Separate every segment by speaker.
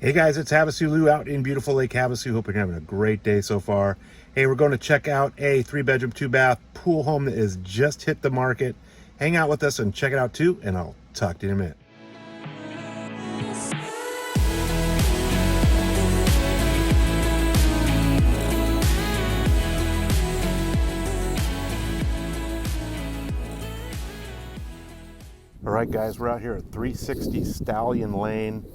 Speaker 1: Hey guys, it's HavasuLew out in beautiful Lake Havasu. Hope you're having a great day so far. Hey, we're going to check out a 3-bedroom, 2-bath pool home that has just hit the market. Hang out with us and check it out too, and I'll talk to you in a minute. All right, guys, we're out here at 360 Stallion Lane.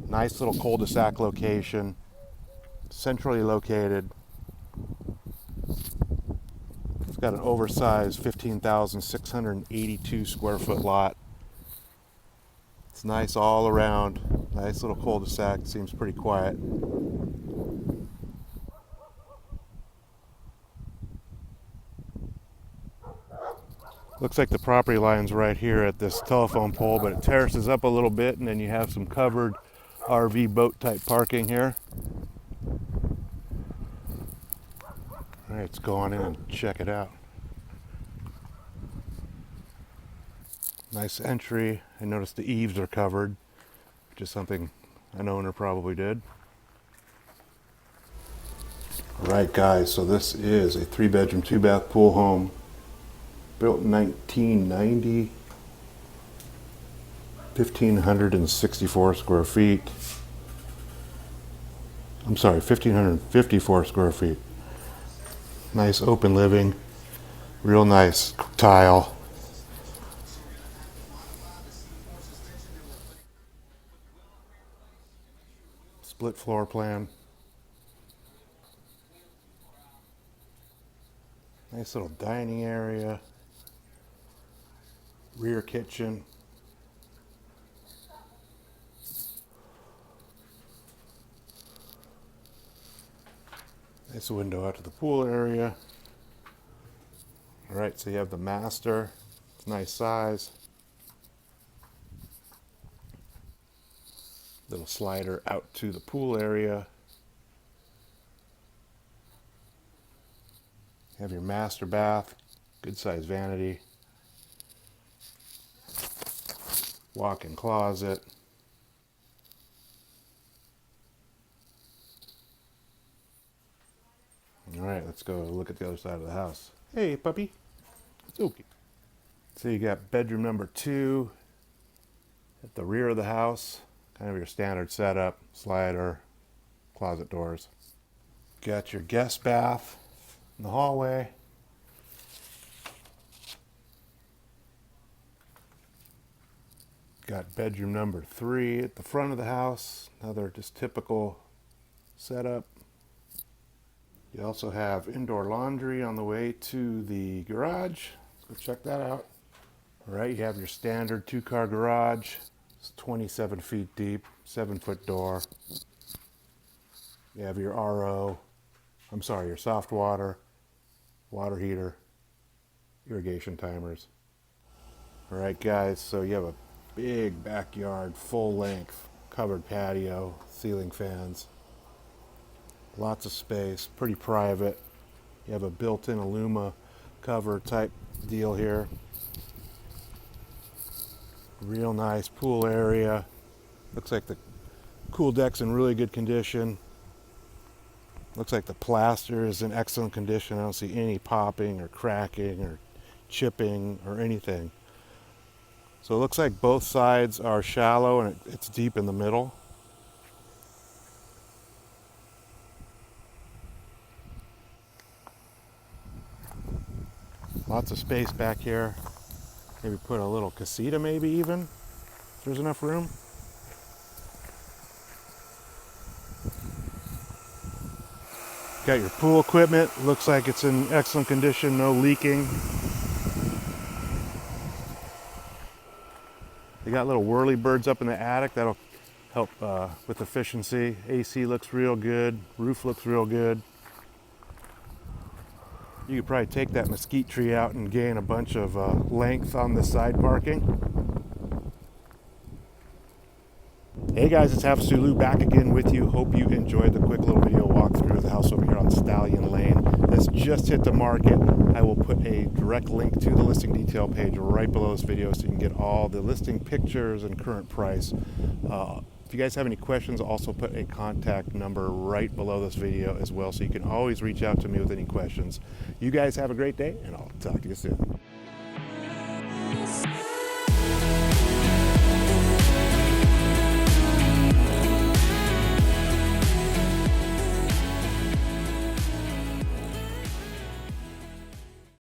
Speaker 1: Nice little cul-de-sac location, centrally located. It's got an oversized 15,682 square foot lot. It's nice all around. Nice little cul-de-sac, seems pretty quiet. Looks like the property line's right here at this telephone pole, but it terraces up a little bit, and then you have some covered RV boat type parking here. All right, let's go on in and check it out. Nice entry. I noticed the eaves are covered, which is something an owner probably did. All right, guys, so this is a 3-bedroom, 2-bath pool home built in 1990. 1,564 square feet. I'm sorry, 1,554 square feet. Nice open living, real nice tile. Split floor plan. Nice little dining area. Rear kitchen. Nice window out to the pool area. All right, so you have the master. It's a nice size. Little slider out to the pool area. You have your master bath, good size vanity. Walk-in closet. All right, let's go look at the other side of the house. Hey, puppy. It's okay. So you got bedroom number 2 at the rear of the house. Kind of your standard setup, slider, closet doors. Got your guest bath in the hallway. Got bedroom number 3 at the front of the house. Another just typical setup. You also have indoor laundry on the way to the garage. Let's go check that out. All right, you have your standard 2-car garage. It's 27 feet deep, 7-foot door. You have your your soft water, water heater, irrigation timers. All right, guys, so you have a big backyard, full length, covered patio, ceiling fans. Lots of space, pretty private. You have a built-in Aluma cover type deal here. Real nice pool area. Looks like the pool deck's in really good condition. Looks like the plaster is in excellent condition. I don't see any popping or cracking or chipping or anything. So it looks like both sides are shallow and it's deep in the middle. Lots of space back here. Maybe put a little casita maybe even, if there's enough room. Got your pool equipment. Looks like it's in excellent condition, no leaking. They got little whirly birds up in the attic. That'll help with efficiency. AC looks real good. Roof looks real good. You could probably take that mesquite tree out and gain a bunch of length on the side parking. Hey guys, it's HavasuLew back again with you. Hope you enjoyed the quick little video walkthrough of the house over here on Stallion Lane. This just hit the market. I will put a direct link to the listing detail page right below this video so you can get all the listing pictures and current price If you guys have any questions, I'll also put a contact number right below this video as well, so you can always reach out to me with any questions. You guys have a great day, and I'll talk to you soon.